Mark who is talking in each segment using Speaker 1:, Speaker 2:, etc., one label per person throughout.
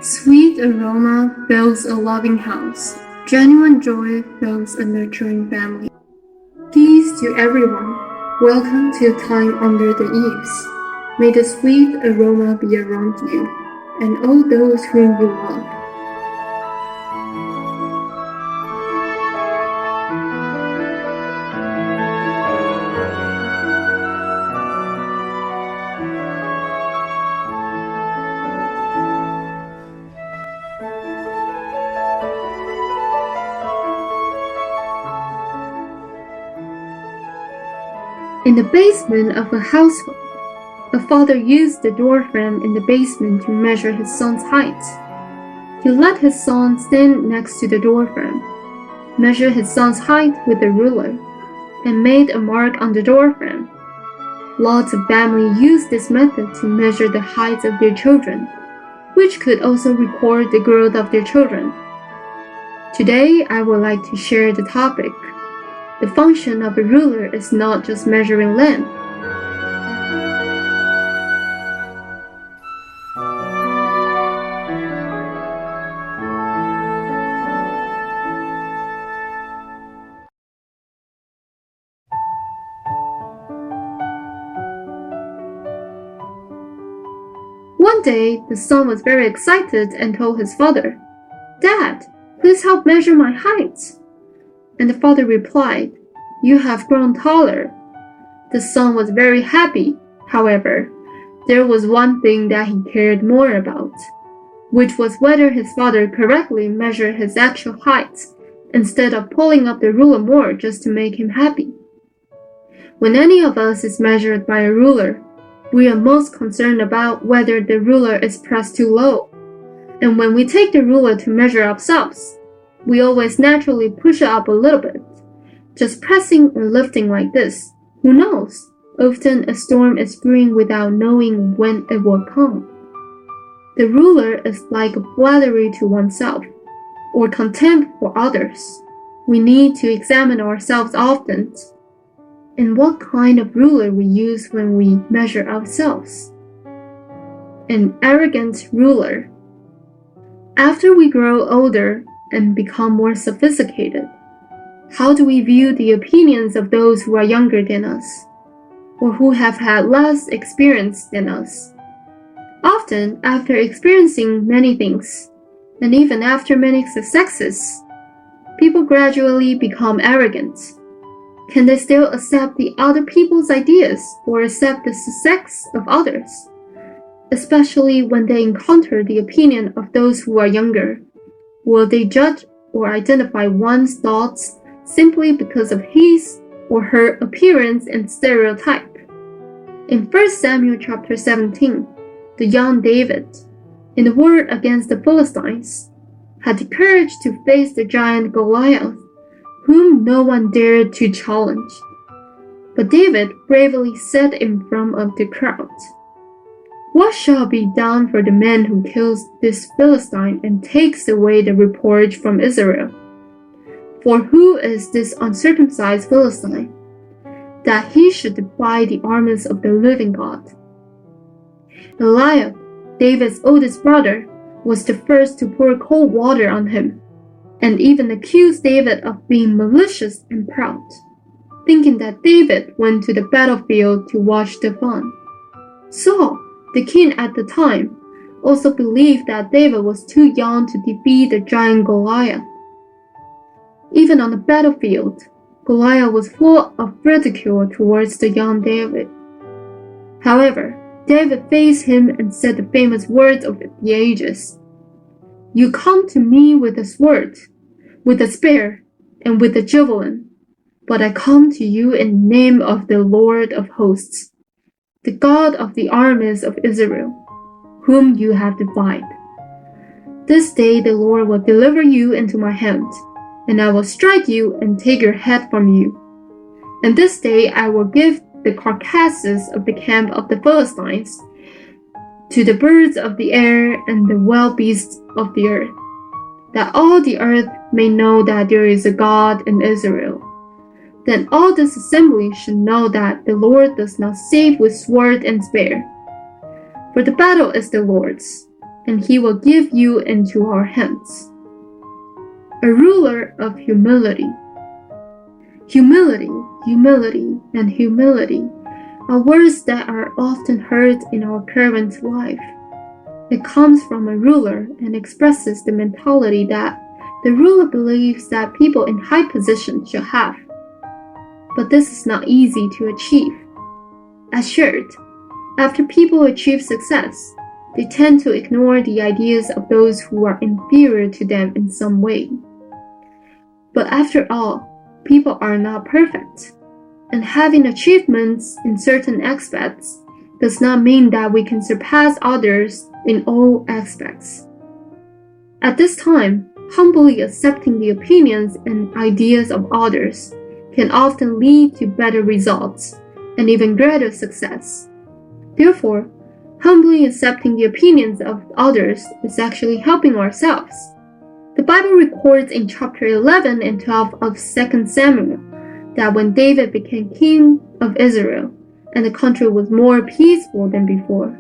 Speaker 1: Sweet aroma builds a loving house. Genuine joy builds a nurturing family. Peace to everyone. Welcome to Time Under the Eaves. May the sweet aroma be around you and all those whom you love. In the basement of a household, a father used the door frame in the basement to measure his son's height. He let his son stand next to the door frame, measured his son's height with a ruler, and made a mark on the door frame. Lots of families used this method to measure the heights of their children, which could also record the growth of their children. Today, I would like to share the topic. The function of a ruler is not just measuring length. One day, the son was very excited and told his father, "Dad, please help measure my height." And the father replied, "You have grown taller." The son was very happy. However, there was one thing that he cared more about, which was whether his father correctly measured his actual height instead of pulling up the ruler more just to make him happy. When any of us is measured by a ruler, we are most concerned about whether the ruler is pressed too low. And when we take the ruler to measure ourselves, we always naturally push it up a little bit. Just pressing or lifting like this, who knows? Often a storm is brewing without knowing when it will come. The ruler is like flattery to oneself, or contempt for others. We need to examine ourselves often, and what kind of ruler we use when we measure ourselves. An arrogant ruler. After we grow older and become more sophisticated, how do we view the opinions of those who are younger than us, or who have had less experience than us? Often, after experiencing many things, and even after many successes, people gradually become arrogant. Can they still accept the other people's ideas or accept the success of others, especially when they encounter the opinion of those who are younger? Will they judge or identify one's thoughts simply because of his or her appearance and stereotype? In 1 Samuel chapter 17, the young David, in the war against the Philistines, had the courage to face the giant Goliath, whom no one dared to challenge. But David bravely said in front of the crowd, "What shall be done for the man who kills this Philistine and takes away the reproach from Israel? For who is this uncircumcised Philistine, that he should defy the armies of the living God?" Eliab, David's oldest brother, was the first to pour cold water on him, and even accused David of being malicious and proud, thinking that David went to the battlefield to watch the fun. Saul, the king at the time, also believed that David was too young to defeat the giant Goliath. Even on the battlefield, Goliath was full of ridicule towards the young David. However, David faced him and said the famous words of the ages, "You come to me with a sword, with a spear, and with a javelin, but I come to you in the name of the Lord of hosts, the God of the armies of Israel, whom you have defied. This day the Lord will deliver you into my hand, and I will strike you and take your head from you. And this day I will give the carcasses of the camp of the Philistines to the birds of the air and the wild beasts of the earth, that all the earth may know that there is a God in Israel. Then all this assembly should know that the Lord does not save with sword and spear. For the battle is the Lord's, and he will give you into our hands. A ruler of humility. Humility, humility, and humility are words that are often heard in our current life. It comes from a ruler and expresses the mentality that the ruler believes that people in high positions should have. But this is not easy to achieve. As shared, after people achieve success, they tend to ignore the ideas of those who are inferior to them in some way. But after all, people are not perfect, and having achievements in certain aspects does not mean that we can surpass others in all aspects. At this time, humbly accepting the opinions and ideas of others can often lead to better results and even greater success. Therefore, humbly accepting the opinions of others is actually helping ourselves. The Bible records in chapter 11 and 12 of 2 Samuel that when David became king of Israel and the country was more peaceful than before,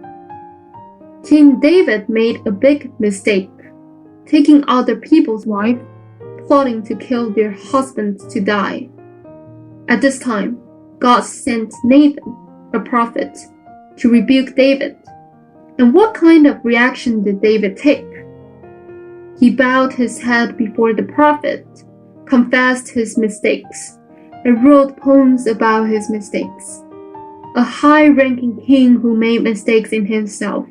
Speaker 1: King David made a big mistake, taking other people's wives, plotting to kill their husbands to die. At this time, God sent Nathan, a prophet, to rebuke David. And what kind of reaction did David take? He bowed his head before the prophet, confessed his mistakes, and wrote poems about his mistakes. A high-ranking king who made mistakes in himself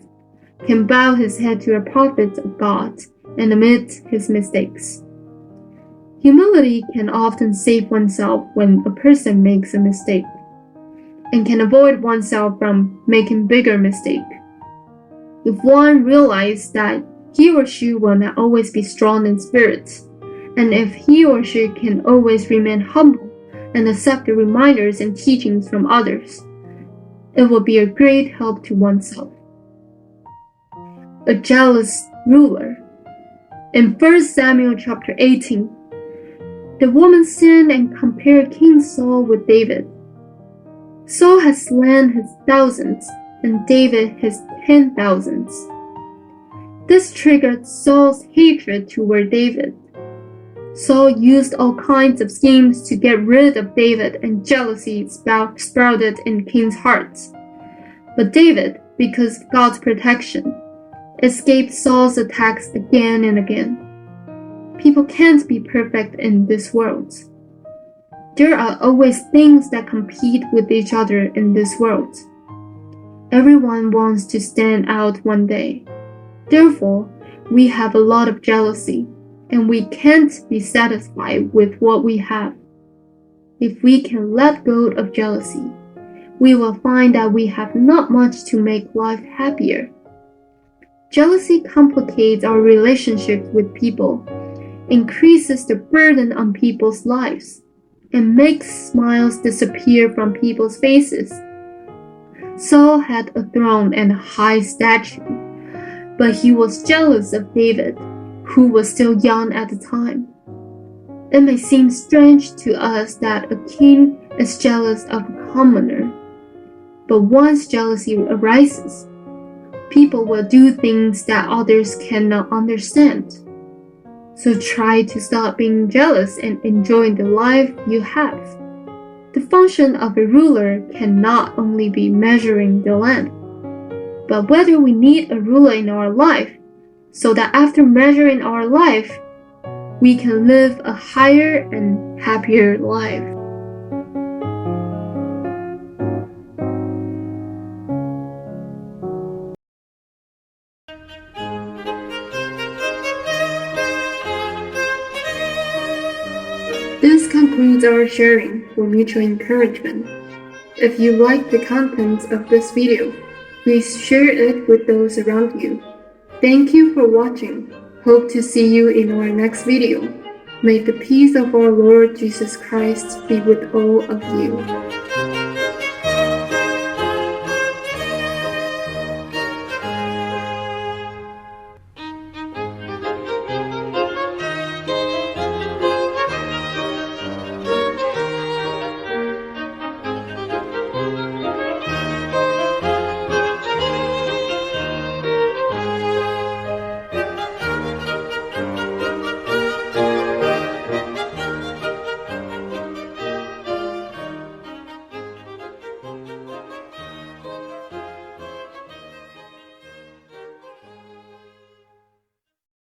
Speaker 1: can bow his head to a prophet of God and admit his mistakes. Humility can often save oneself when a person makes a mistake, and can avoid oneself from making bigger mistakes. If one realizes that he or she will not always be strong in spirit, and if he or she can always remain humble and accept the reminders and teachings from others, it will be a great help to oneself. A jealous ruler. In 1 Samuel chapter 18, the woman sinned and compared King Saul with David. Saul had slain his thousands, and David his 10,000s. This triggered Saul's hatred toward David. Saul used all kinds of schemes to get rid of David, and jealousy sprouted in the king's heart. But David, because of God's protection, escaped Saul's attacks again and again. People can't be perfect in this world. There are always things that compete with each other in this world. Everyone wants to stand out one day. Therefore, we have a lot of jealousy, and we can't be satisfied with what we have. If we can let go of jealousy, we will find that we have not much to make life happier. Jealousy complicates our relationships with people, increases the burden on people's lives, and makes smiles disappear from people's faces. Saul had a throne and a high statue, but he was jealous of David, who was still young at the time. It may seem strange to us that a king is jealous of a commoner, but once jealousy arises, people will do things that others cannot understand. So try to stop being jealous and enjoy the life you have. The function of a ruler can not only be measuring the land, but whether we need a ruler in our life, so that after measuring our life, we can live a higher and happier life. This concludes our sharing for mutual encouragement. If you like the content of this video, please share it with those around you. Thank you for watching. Hope to see you in our next video. May the peace of our Lord Jesus Christ be with all of you.